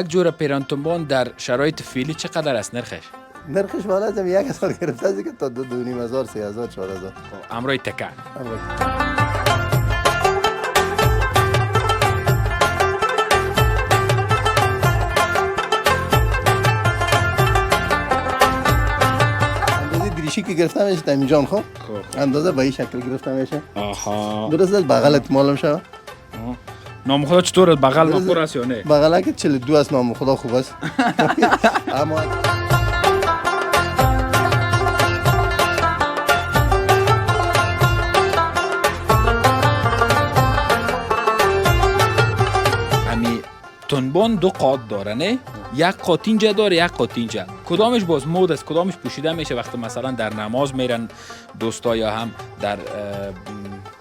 یک جور پیرانتونبان در شرایط فعلی چقدر است نرخش؟ نرخش والا از 1000 گرفته از که تا 2500 3000 4000 امروی تکه دریشی که گرفته میشه تامین جان خب اندازه به این شکل گرفته میشه. آها درست از بغلت معلوم شد. نام خدا چطور بغل ما پر است یا نه؟ بغل که 42 است نام خدا خوب است. اما تنبان دو قاد داره نه؟ یک قاد اینجا داره یک قاد اینجا. کدامش باز مود است کدامش پوشیده میشه وقتی مثلا در نماز میرن دوستا یا هم در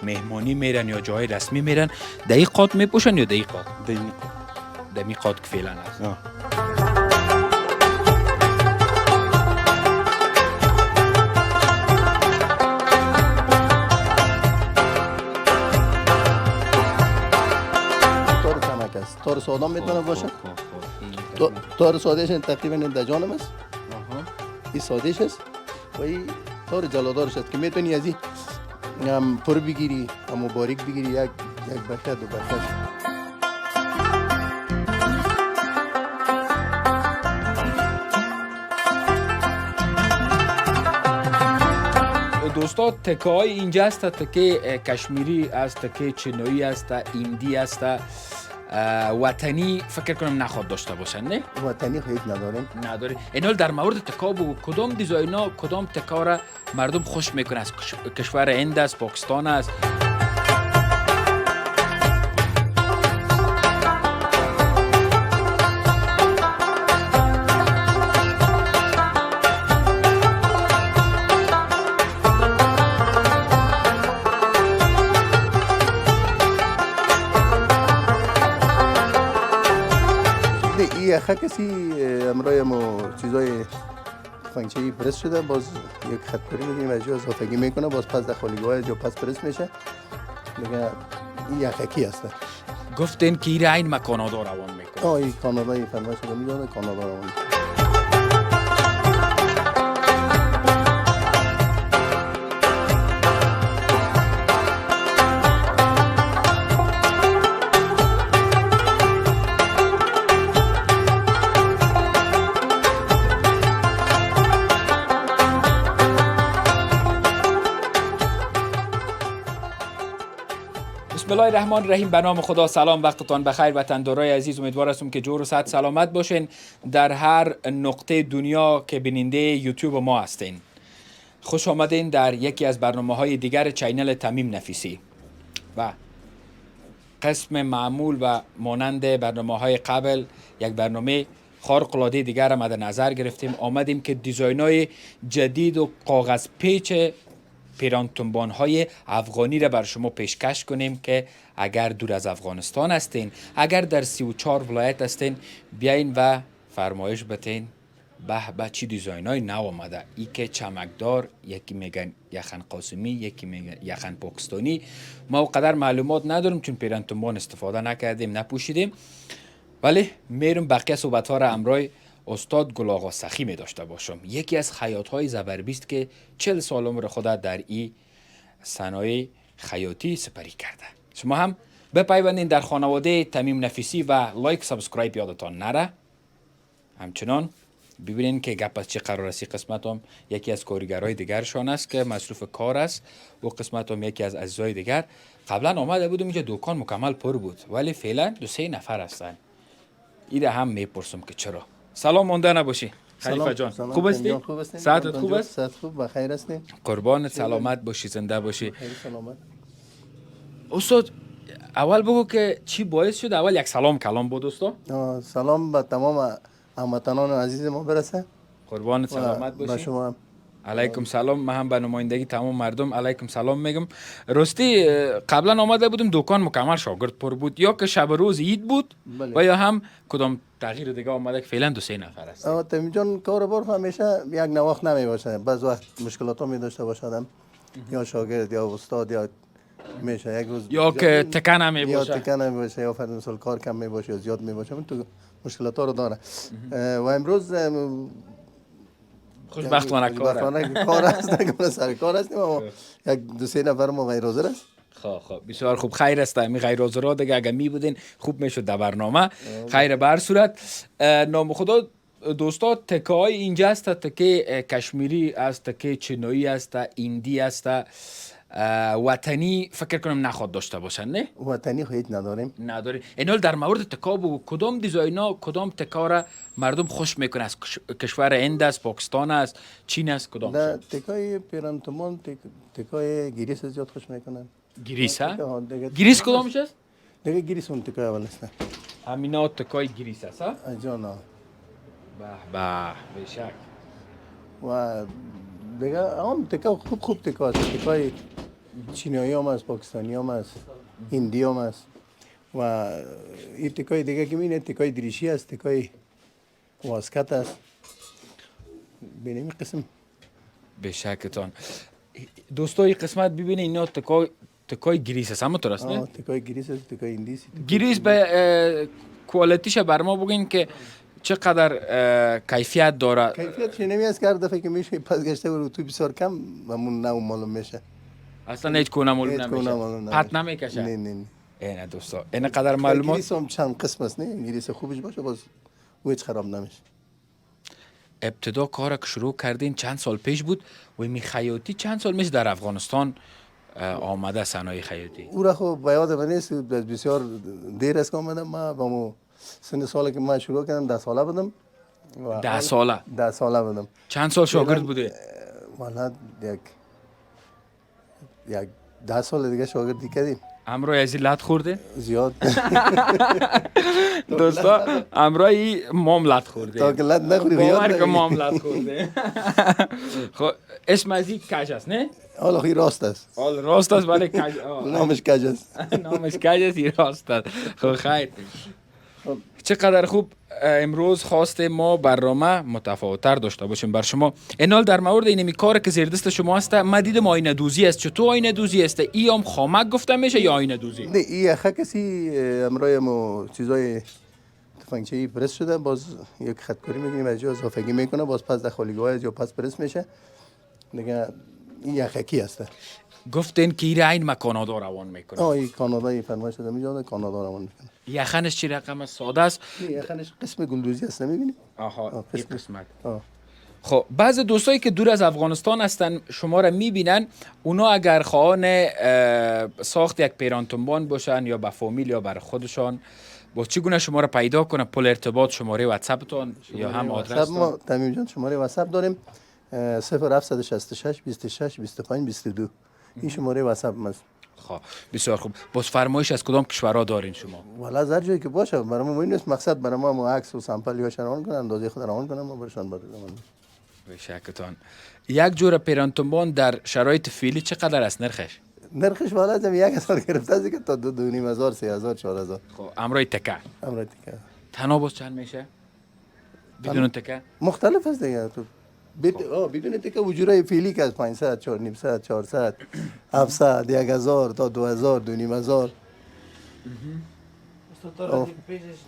مهمانی میرن یا جای رسمی میرن در این قاد میپوشن یا در این قاد؟ در این قاد که فعلا است. تار ساده میتونه باشه. تار سادهش تقریبا این دجانم است. این سادهش است و این تار جلادارش است که میتونی از این پر بگیری اما باریک بگیری یک بخه دو بخه. دوستا تکه های اینجا است تکه کشمیری است تکه چینایی است ایندی است وطنی فکر کنم نخواد داشته باشن نه؟ وطنی خیلی نداریم. اینال در مورد تکا بگو کدام دیزاینا کدام تکا را مردم خوش میکنه از کشور هند است پاکستان است. یخه کسی امرای ما چیزای فنکشنی پرس شده باز یک خط پری میگیم از جا اضافگی میکنه باز پس در خالیگاه جو پس پرس میشه میگه این یخکی هست. گفتین که این این کانادا روان میکنه. این کانادا این فرمایش رو میداده کانادا روان میکنه. بسم الله الرحمن الرحیم. به نام خدا. سلام وقتتان بخیر وطندارای عزیز. امیدوار هستم که جور و صحت سلامت باشین در هر نقطه دنیا که بیننده یوتیوب ما هستین. خوش آمدین در یکی از برنامه‌های دیگر چینل تمیم نفیسی و قسم معمول و مانند برنامه‌های قبل یک برنامه خارق العاده دیگر را مد نظر گرفتیم. آمدیم که دیزاین‌های جدید و کاغذ پیچ پیرانتونبان‌های افغانی را بر شما پیشکش کنیم که اگر دور از افغانستان هستین اگر در 34 ولایت هستین بیاین و فرمایش بتین به چی دیزاین‌های نو آمده. ای که چمکدار یکی میگن یخن قاسمی یکی میگن یخن پاکستانی. ما قدر معلومات نداریم چون پیرانتونبان استفاده نکردیم نپوشیدیم ولی میرم بقیه صحبت‌ها را امروز استاد گل آقا سخی می داشته باشم. یکی از خیاط‌های زبربیست که 40 سال عمر خود در این صنایع خیاطی سپری کرده. شما هم بپیوندین در خانواده تمیم نفیسی و لایک سابسکرایب یادتان نره. همچنان ببینین که گپ از چه قرار است. قسمت هم یکی از کارگرای دیگرشان است که مصروف کار است و قسمت هم یکی از عزیزای دیگر. قبلا آمده بودم اینجا دکان مکمل پر بود ولی فعلا 2-3 نفر هستن. این هم میپرسم که چرا. سلام مونده نباشی خلیفه جان. خوب هستی؟ صحتت خوب است؟ صحت خوب بخیر هستیم. قربانت سلامت باشی زنده باشی. خیلی سلامت. استاد اول بگو که چی باعث شد اول یک سلام کلام بود استاد؟ سلام به تمام هموطنان عزیز ما برسه. قربانت سلامت باشی. به شما هم. علیکم سلام. من هم به نمایندگی تمام مردم علیکم سلام میگم. راستی قبلا آمده بودم دکان مکمل شاگرد پر بود یا که شب روز عید بود و یا هم کدام تغییر دیگه آمده که فعلا 2-3 نفر است. تمیم جان کار بار همیشه یک نواخت نمی باشه. بعض وقت مشکلات می داشته باشدم یا شاگرد یا استاد یا میشه یک روز یا که تکن هم یا باشه. تکن هم باشه یا فرض مثال کار کم می باشه یا زیاد می باشه تو مشکلات ها رو داره و امروز خوشبختانه کار است نکنه سر کار هستیم اما یک دو سه نفر ما غیر حاضر است. خب بسیار خوب، خیر است. می غیر حاضرها دیگه اگه می بودین خوب میشد در برنامه. خیر بر صورت نام خدا دوستا، تکه های اینجا است، تکه کشمیری است، تکه چینایی است، ایندی است، وطنی فکر کنم نخواد داشته باشن. نه وطنی هیچ نداریم. نداری. اینال در مورد تکا بگو، کدام دیزاینا کدام تکا را مردم خوش میکنه؟ از کشور هند است، پاکستان است، چین است، کدام؟ نه تکای پیرانتمان تکای گریس زیاد خوش میکنن. گریس ها؟ گریس کدامش است؟ دیگه گریس اون تکای اول است. همینا تکای گریس است ها؟ جانا. به شک. و دیگه آن تکا خوب تکا است. تکای چینایی هم است، پاکستانی هم است، هندی هم است و این تکای دیگه که میینه تکای دریشی است، تکای واسکت است. ببینیم این قسم. به شکتان دوستو این قسمت ببینید، اینا تکای گریس است، همونطور است نه؟ تکای گریس است، تکای هندی است. گریس به کوالیتیش بر ما بگین که چقدر کیفیت داره. کیفیتش نمیاد که هر دفعه که میشه پس گشته و تو بسیار کم همون نو معلوم میشه. اصلا هیچ کنه معلوم نمیشه. پت نمیکشه. نه. نه دوستا، این قدر معلومات. گریس هم چند قسم است، نه گریس خوبش باشه باز هیچ خراب نمیشه. ابتدا کار که شروع کردین چند سال پیش بود و می خیاطی چند سال میشه در افغانستان آمده صنایع خیاطی؟ او را خب به یاد من نیست، بسیار دیر است که آمدم. ما با مو سن سالی که من شروع کردم 10 ساله بودم. 10 ساله؟ 10 ساله بودم. چند سال شاگرد بوده؟ والا یک 10 سال دیگه شاگردی کردیم. امروز از لط خورده؟ زیاد. دوستا امروز مام لط خورده. تا که لط نخوری باور که مام لط خورده. خب اسم از این کج است نه؟ حالا خیلی راست است. حالا راست است ولی کج. نامش کج است. نامش کج است، این راست است. خب خیر. چقدر خوب امروز خواست ما برنامه متفاوت‌تر داشته باشیم بر شما. اینال در مورد اینمی کار که زیر دست شما است، ما دیدم آینه دوزی است. چطور آینه دوزی است؟ ای هم خامک گفته میشه یا آینه دوزی؟ نه این یخه کسی امروز ما چیزای تفنگچه‌ای پرس شده، باز یک خطکاری می‌کنیم از جا اضافگی میکنه، باز پس در خالیگاه از جا پس پرس میشه دیگه. این یخکی است. گفتین که این این ما کانادا روان میکنه. این کانادایی فرمایش شده میجاده کانادا روان میکنه. یخنش چی رقم ساده است؟ یخنش قسم گلدوزی است، نمیبینی؟ آها این قسمت. آه. خب بعض دوستایی که دور از افغانستان هستن شما را میبینن، اونا اگر خواهان ساخت یک پیرانتنبان باشن یا به فامیل یا بر خودشان، با چگونه شما را پیدا کنه؟ پل ارتباط، شماره واتساپتون یا هم آدرس؟ ما تمیم جان شماره واتساپ داریم 0766 26 25 22. این شماره واتساپ است. خب بسیار خوب. باز فرمایش از کدام کشورها دارین شما؟ والا از هر جایی که باشه، برای ما مهم نیست. مقصد برای ما عکس و سامپل یا روان کنن، اندازه خود روان کنن، ما برشان بدیم. به شکتان یک جور پیرانتنبان در شرایط فعلی چقدر است نرخش؟ نرخش والا از 1000 گرفته است که تا 2500 3000 4000. خب امروز تکه تکه تنها باز چند میشه؟ بدون تکه مختلف است دیگه. تو بدون تکه وجورای فعلی که از 500 4500 400 700 1000 تا 2000 2500.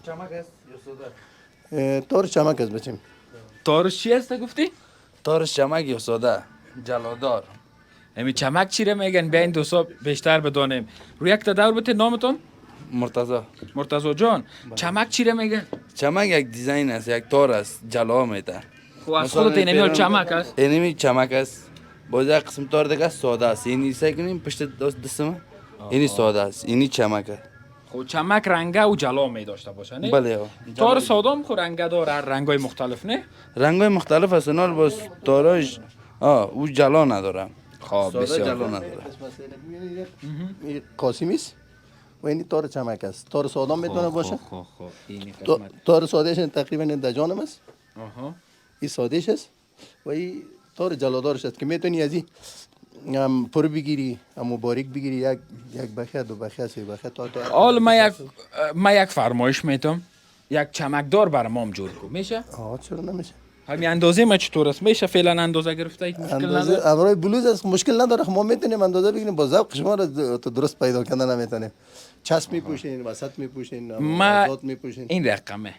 چمک است یا ساده؟ تار چمک است بچیم. تارش چی است گفتی؟ تارش چمک یا ساده؟ جلادار. همین چمک چی رو میگن؟ بیاین دوستا بیشتر بدانیم. روی یک تا دور بده نامتون؟ مرتضی جان. چمک چی رو میگن؟ چمک یک دیزاین است، یک تار است، جلا میده. خب از خودت اینمی چمک است؟ اینمی چمک است. باز یک قسم تار دیگه ساده است. اینی سعی کنیم پشت دستم. اینی ساده است، اینی چمک است. خب چمک رنگه و جلا می داشته باشه نه؟ بله. تار ساده هم خو رنگه داره، رنگای مختلف نه؟ رنگای مختلف است، نال باز تاراش او جلا نداره. خب بسیار جلا نداره. این قاسمی است و این تار چمک است. تار ساده میتونه باشه. تار سادهش تقریبا این دجانم است. این سادهش است و این تار جلادارش است که میتونی از این پر بگیری، اما باریک بگیری، یک بخیه دو بخیه سه بخیه تا حالا ما یک فرمایش میتونم، یک چمکدار برای ما جور کن میشه؟ چرا نمیشه؟ همین اندازه ما چطور است؟ میشه فعلا اندازه گرفته؟ هیچ مشکل اندازه نداره؟ امرای بلوز است مشکل نداره ما میتونیم اندازه بگیریم با ذوق شما را تو درست پیدا کردن نمیتونیم چسب میپوشین وسط میپوشین ما آزاد میپوشین این رقمه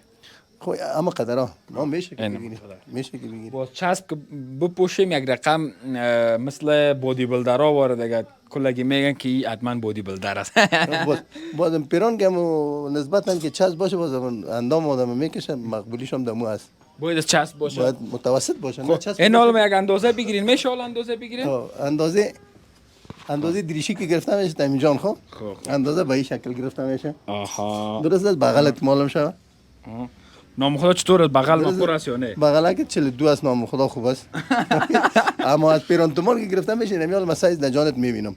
خب اما قدرها ما میشه که اینم بگیریم میشه که بگیریم با چسب که بپوشیم یک رقم مثل بودی بلدرها وارد دیگه کلگی میگن که این حتما بودی بلدر است. بازم پیران که نسبتا که چسب باشه بازم اندام آدم میکشه مقبولیش هم دمو است باید از چسب باشه. باید متوسط باشه نه چسب این حالا ما یک اندازه بگیرین میشه حالا اندازه بگیرین؟ اندازه دریشی که گرفته میشه تامین جان خب اندازه به این شکل گرفته میشه آها درست است بغلت معلوم شود نام خدا چطور است؟ بغل ما پر است یا نه؟ بغل که 42 است نام خدا خوب است اما از پیران تومان که گرفته میشه نمیال من سایز نجانت میبینم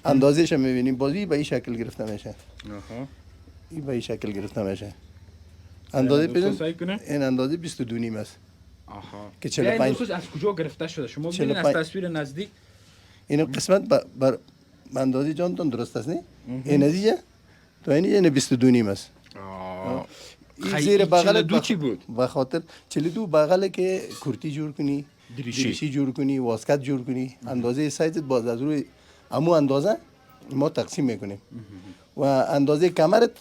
اندازهش میبینیم بازی به این شکل گرفته میشه آها این به این شکل گرفته میشه اندازه پیران این اندازه 22 نیم است آها که این 45 دوست از کجا گرفته شده؟ شما ببینید از 45 تصویر نزدیک این قسمت بر اندازه جانتون درست است نه این نتیجه تو این 22 نیم است این زیر بغل دو چی بود؟ به خاطر 42 بغل که کرتی جور کنی دریشی جور کنی واسکت جور کنی اندازه سایزت باز از روی همو اندازه ما تقسیم میکنیم و اندازه کمرت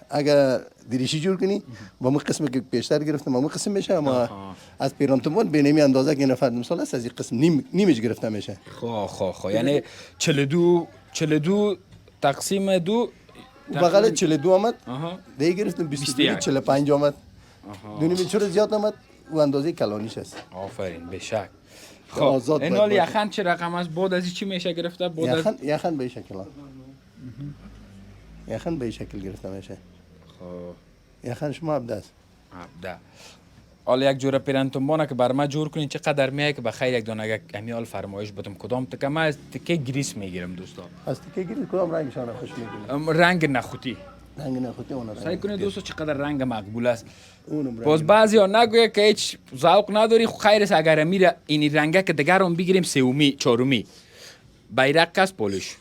اگر دریشی جور کنی با اون قسمی که پیشتر گرفتم اون قسم میشه اما از پیرانتومان به نمی اندازه که نفر مثال است از این قسم نیمش گرفته میشه خو یعنی 42 تقسیم 2 بغل 42 آمد دیگه گرفتم 22 45 آمد دونی چرا زیاد آمد و اندازه کلانیش است آفرین به شک خب این حال یخن چه رقم است؟ بعد از چی میشه گرفته؟ یخن به شکل یخن به شکل گرفته میشه خب یخن شما عبده است عبده حالا یک جوره پیرانتومانه که بر ما جور کنین چقدر میای که بخیر یک دانه امیال فرمایش بدم کدام تکه ما از تکه گریس میگیرم دوستا از تکه گریس کدام رنگشان خوش میگیرم رنگ نخوتی اون سعی کنید دوستو چقدر رنگ مقبول است باز بعضی ها نگویه که هیچ ذوق نداری خیر است اگر میره این رنگه که دیگر هم بگیریم سومی چهارمی بیرق است پولش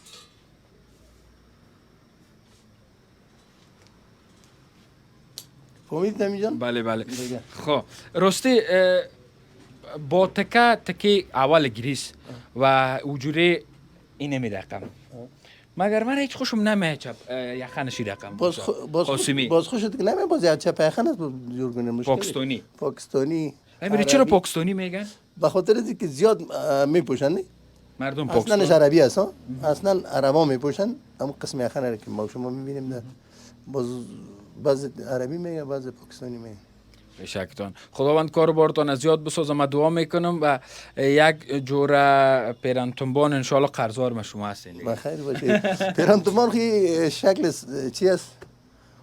فهمید نمیجان؟ بله خب راستی با تکه اول گریس و وجوره این نمیدقم مگر من هیچ خوشم نمیاد چپ یخنشی رقم باز خوشت که نمیاد باز چپ یخن است جور کنیم مشکلی پاکستانی نمیره چرا پاکستانی میگن؟ به خاطر اینکه که زیاد میپوشن نه مردم پاکستان اصلا عربی است اصلا عربا میپوشن اما قسم یخن که ما شما میبینیم نه باز عربی میگه باز پاکستانی میگه بشکتان خداوند کار بارتان از زیاد بسازم من دعا میکنم و یک جوره پیرانتومان انشالله قرضدار ما شما هستین بخیر باشه پیرانتومان خی شکل چی است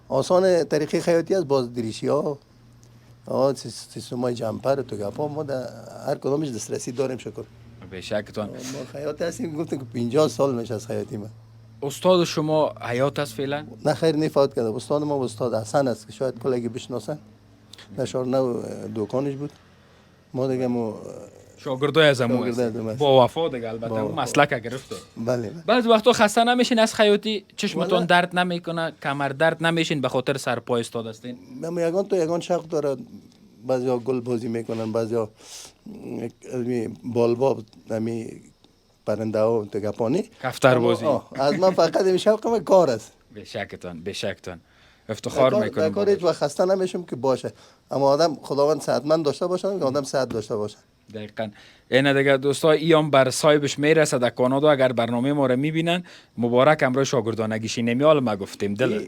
آسان طریقه خیاطی است باز دریشی ها سیستمای جمپر تو گپا ما در هر کدامش دسترسی داریم شکر بشکتان ما خیاط هستیم گفتم که 50 سال میشه از خیاطی ما استاد شما حیات است فعلا؟ نه خیر نفوت کرده استاد ما استاد حسن است که شاید کلگی بشناسن نشار نو دوکانش بود ما دیگه شاگردای از امو با وفا دیگه البته اون مسلک گرفته بله بعض وقتا خسته نمیشین از خیاطی چشمتون درد نمیکنه کمر درد نمیشین به خاطر سر پای استاد هستین ما یگان شق داره بعضیا گل بازی میکنن بعضیا بالباب نمی پرنده ها تگپانی کفتر بازی از من فقط این شوقم کار است بشکتان افتخار میکنم کار هیچ وقت خسته نمیشم که باشه اما آدم خداوند صحتمند داشته باشه که آدم صحت داشته باشه دقیقاً اینه دیگه دوستا ایام بر صاحبش میرسه در کانادا اگر برنامه ما رو میبینن مبارک امروز شاگردانگیشی نمیال ما گفتیم دل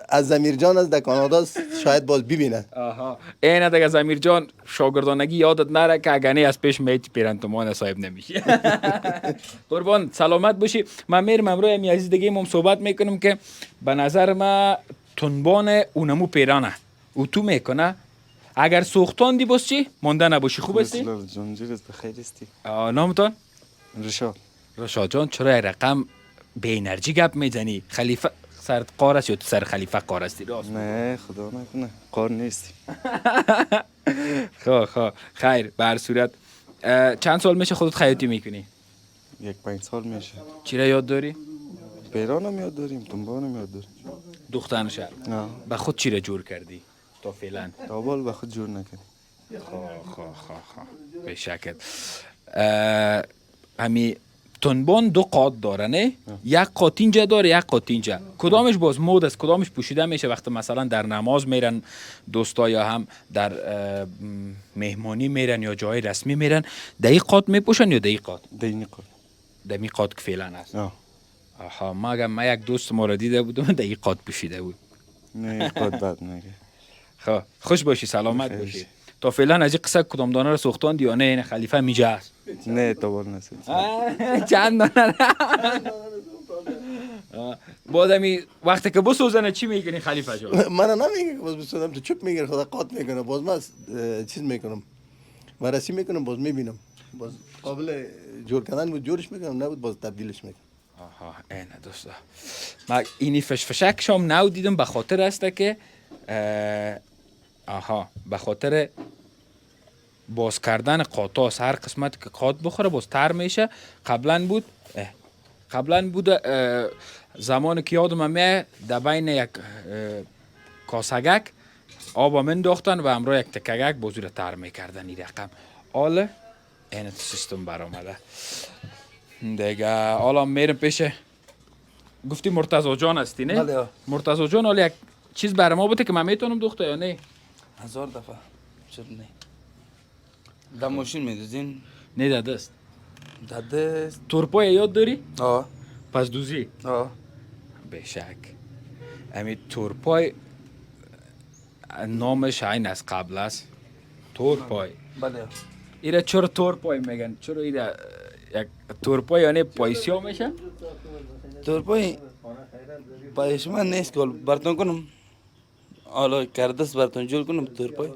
از زمیر جان از در کانادا شاید باز ببینه اینه دیگه زمیر جان شاگردانگی یادت نره که اگه از پیش میت پیرانتومان صاحب نمیشه قربان سلامت باشی من میرم امروز امی عزیز دیگه هم صحبت میکنم که به نظر ما تنبان اونمو پیرانه او تو میکنه اگر سوختان دی باز چی؟ مانده نباشی خوب هستی؟ جونجیرت بخیر هستی نامتان؟ رشاد جان چرا رقم به انرژی گپ میزنی؟ خلیفه سر قار است یا تو سر خلیفه قار هستی؟ نه خدا نکنه قار نیستی خب خیر به هر صورت چند سال میشه خودت خیاطی میکنی؟ 5 سال میشه چی را یاد داری؟ پیرانم یاد داریم تنبانم یاد داریم دختران شهر به خود چی را جور کردی؟ تا فعلا تا بال به خود جور نکردی به شکل همی تنبان دو قاد داره نه؟ یک قاد اینجا داره یک قاد اینجا. کدامش باز مود است؟ کدامش پوشیده میشه وقتی مثلا در نماز میرن دوستا یا هم در مهمانی میرن یا جای رسمی میرن دهی قاد میپوشن یا دهی قاد؟ دینی قد. دمی قاد که فعلا است. آه. آها ما یک دوست ما را دیده بودم دهی قاد پوشیده بود. نه قد بد نگه. خب خوش باشی سلامت باشی. تا فعلا از این قصه کدام دانه را سوختان یا نه خلیفه میجه است؟ نه تو بول نسید. چند دانه بادمی وقتی که بسوزنه چی میگنی خلیفه جان؟ من نمیگه که باز بسودم تو چپ میگیره خدا قات میکنه باز من چیز میکنم مرسی میکنم باز میبینم باز قابل جور کردن بود جورش میکنم نبود باز تبدیلش میکنم. آها اینه دوستا ما اینی فشفشک شام نو دیدم به خاطر است که به خاطر باز کردن قاطاس هر قسمت که قاط بخوره باز تر میشه. قبلا بود زمان که یادم میاد در بین یک کاسگک آب من داختن و همراه یک تکگک بازور تر میکردن این رقم حالا این سیستم برآمده دیگه. حالا میرم پیش گفتی مرتضی جان هستی نه؟ بله. مرتضی جان حالا یک چیز برای ما بوده که من میتونم دختر یا نه؟ 1000 دفعه چرا نه در ماشین میدوزین نه در دست داده تورپای یاد داری؟ آه پس دوزی؟ آه به شک امی تورپای نامش این از قبل است تورپای. بله ایره چرا تورپای میگن؟ چرا ایره یک تورپای یعنی پایسیا میشه؟ تورپای پایش من نیست که برتون کنم حالا کردست برتون جور کنم تورپای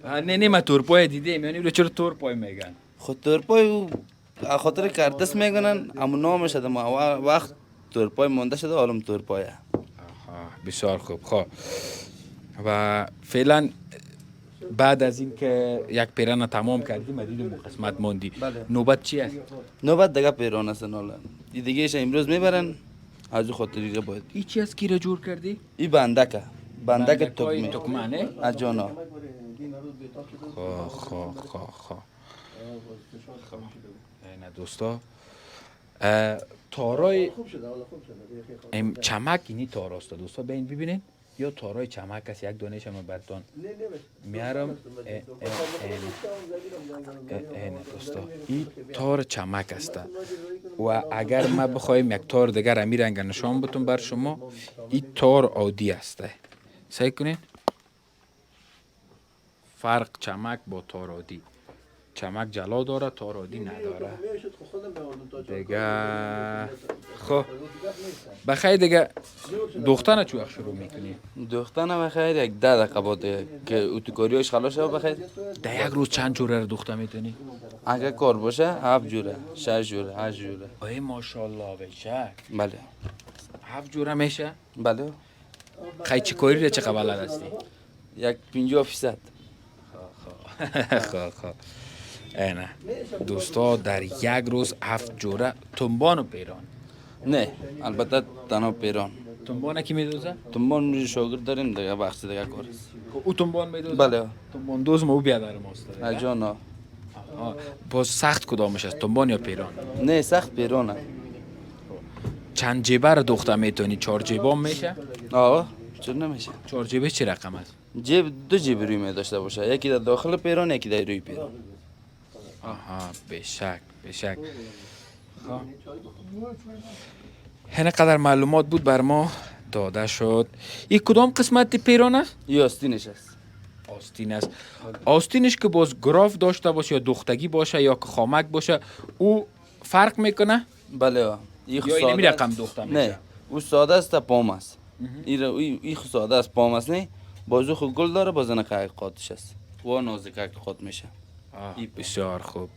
نه من تورپای دیدم یعنی ایره چرا تورپای میگن؟ خود تورپای او خاطر کردست میگنن اما نامش شده ما وقت تورپای مونده شده حالم تورپایه. بسیار خوب. خب و فعلا بعد از این که یک پیران تمام کردیم دیدیم قسمت موندی. بله. نوبت چی است؟ نوبت دیگه پیران هستن حالا دیگه ایش امروز میبرن از خاطریه باید ای چی از کی را جور کردی؟ ای بندکه بندک توی تکمه تکمه نه؟ از جانا خب نه دوستا تارای چمک اینی تاراست دوستا ببین ببینین یا تارای چمک است یک دانش هم براتون میارم. این دوستا این تار چمک است و اگر ما بخوایم یک تار دیگر امی رنگ نشان بتون بر شما این تار عادی است. سعی کنین فرق چمک با تار عادی چمک جلا داره تار عادی نداره دیگه. خب بخیر دیگه دختر چه وقت شروع میکنی؟ دختنم بخیر یک 10 دقیقه باده که اتوکاریاش خلاص شه بخیر. در یک روز چند جوره رو دختر میتونی؟ اگه کار باشه 7 جوره 6 جوره 8 جوره. ای ماشاءالله بچه بله 7 جوره میشه؟ بله خیلی چی کاری رو چه قبل هستی؟ یک 50%. خب اینه دوستا در یک روز 7 جوره تنبان و پیران. نه البته تنها پیران تنبان کی میدوزه؟ تنبان شاگرد داریم دیگه بخش دیگه کار است. او تنبان میدوزه؟ بله تنبان دوز ما او بیادر ماست. از جانا باز سخت کدامش است تنبان یا پیران؟ نه سخت پیرانه. چند جیبه رو دختر میتونی؟ 4 جیبه هم میشه؟ آه چرا نمیشه 4 جیبه چه رقم است؟ جیب 2 جیب روی می داشته باشه یکی در داخل پیران یکی در روی پیران. آها به شک هنه قدر معلومات بود بر ما داده شد. این کدام قسمت پیران است؟ این آستینش است. آستین است. آستینش که باز گراف داشته باشه یا دختگی باشه یا که خامک باشه او فرق میکنه؟ بله یا این نمی رقم دختر میشه؟ نه او ساده است تا پام است. این ساده است پام است نه بازو خود گل داره بازن که قاطش است و نازکه قاط میشه. بسیار خوب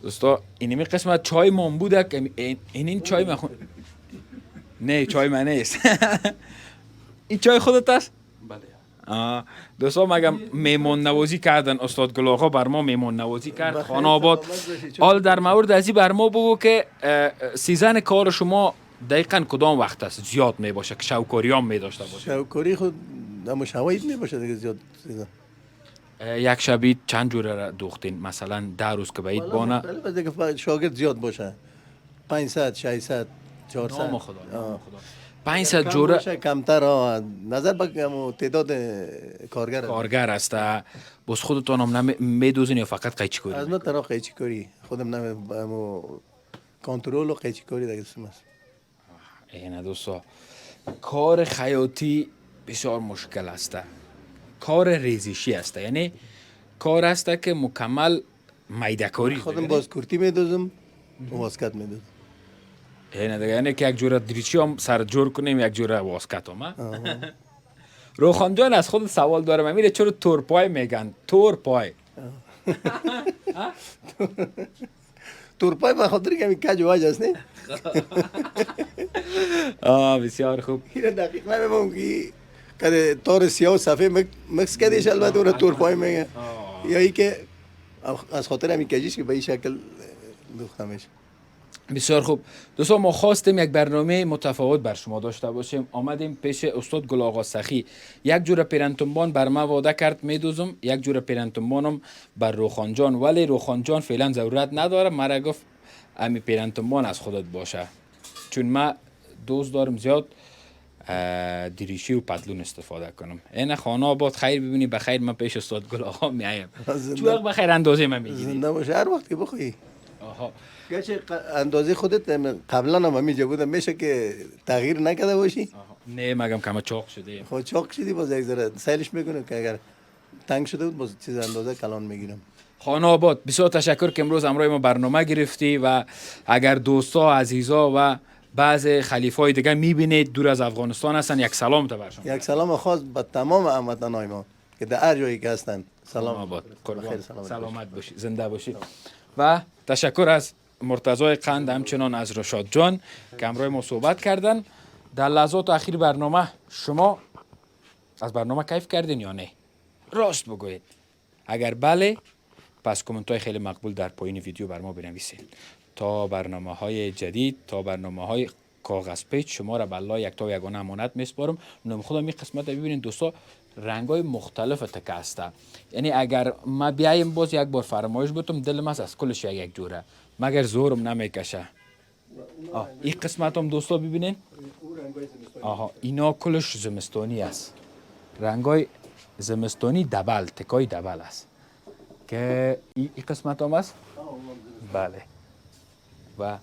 دوستا اینمی قسمت چای من بوده که این چای من نه چای من نیست. این چای خودت است؟ بله دوستا مگم میمون نوازی کردن استاد گل آقا بر ما میمون نوازی کرد خانه آباد. حال در مورد ازی بر ما بگو که سیزن کار شما دقیقاً کدام وقت است زیاد می باشه که شوکاری هم می داشته باشه؟ شوکاری خود اما شواید می باشه دیگه زیاد سیزن یک شبی چند جوره را دوختین؟ مثلا 10 روز که باید بانه مختلف است که شاگرد زیاد باشه 500 600 400 نام خدا نام آه. خدا 500 کم جوره باشه کمتر نظر به تعداد کارگر است. کارگر است. بس خودتان هم میدوزین یا فقط قیچی کوری؟ از ما طرف قیچی کاری خودم نمی کنترل و قیچی کاری در قسم است. اینه دوستا، کار خیاطی بسیار مشکل است. کار ریزشی است، یعنی کار است که مکمل میده‌کاری خودم باز کرتی میدوزم واسکت میدوزم. اینه دیگه، یعنی که یک جوره دریچی هم سر جور کنیم، یک جوره واسکت هم. روخان جان از خود سوال دارم، میره چرا تورپای میگن؟ تورپای تورپای به خاطر که همین کج واج است نه. بسیار خوب. این دقیق نمی‌فهمم که کده تار سیاه و سفید مکس کردیش البته اون تورپای میگه یا ای که از خاطر همین کجیش که به این شکل دوخته میشه. بسیار خوب دوستان، ما خواستیم یک برنامه متفاوت بر شما داشته باشیم. آمدیم پیش استاد گل آقا سخی. یک جور پیرنتنبان بر ما وعده کرد میدوزم، یک جور پیرنتنبانم بر روخان جان، ولی روخان جان فعلا ضرورت نداره. مرا گفت امی پیرنتنبان از خودت باشه، چون ما دوست دارم زیاد دریشی و پتلون استفاده کنم. این خانه آباد خیر ببینی بخیر. من پیش استاد گل آقا میایم. چون وقت بخیر اندازه من میگیری. زنده باشه هر وقت که بخوای. آها. گرچه اندازه خودت قبلا هم همیشه بودم، میشه که تغییر نکرده باشی. نه مگم کم چاق شده. خود چاق شدی باز یک ذره سیلش میکنه که اگر تنگ شده بود باز چیز اندازه کلان میگیرم. خانه آباد بسیار تشکر که امروز همراه ما برنامه گرفتی و اگر دوستا عزیزا و بعض خلیفای دیگه میبینید دور از افغانستان هستن، یک سلام تا برشون. یک سلام خاص به تمام هموطنان ما که در هر جایی که هستن. سلام آباد قربان. بخیر سلامت باشی، زنده باشی. و تشکر از مرتضی قند، همچنان از رشاد جان که همراه ما صحبت کردن. در لحظات اخیر برنامه شما از برنامه کیف کردین یا نه؟ راست بگوید. اگر بله پس کامنت های خیلی مقبول در پایین ویدیو بر ما بنویسید. تا برنامه های جدید، تا برنامه های کاغذ پیچ، شما را بالله یک تا یگانه امانت میسپارم. نام خودم این قسمت ببینید دوستا، رنگ های مختلف تکه است. یعنی اگر ما بیایم باز یک بار فرمایش بتم دلم از کلش یک جوره، مگر زورم نمیکشه. این قسمت هم دوستا ببینین. آها اینا کلش زمستانی است. رنگ های زمستانی دبل، تکای دبل است که این قسمت هم است. بله. و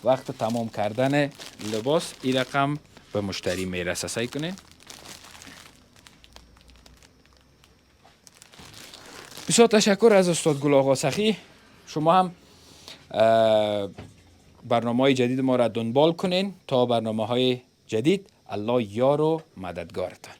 وقت تمام کردن لباس این رقم به مشتری میرسه. سعی کنین. بسیار تشکر از استاد گل آقا سخی. شما هم برنامه های جدید ما را دنبال کنین. تا برنامه های جدید، الله یار و مددگارتان.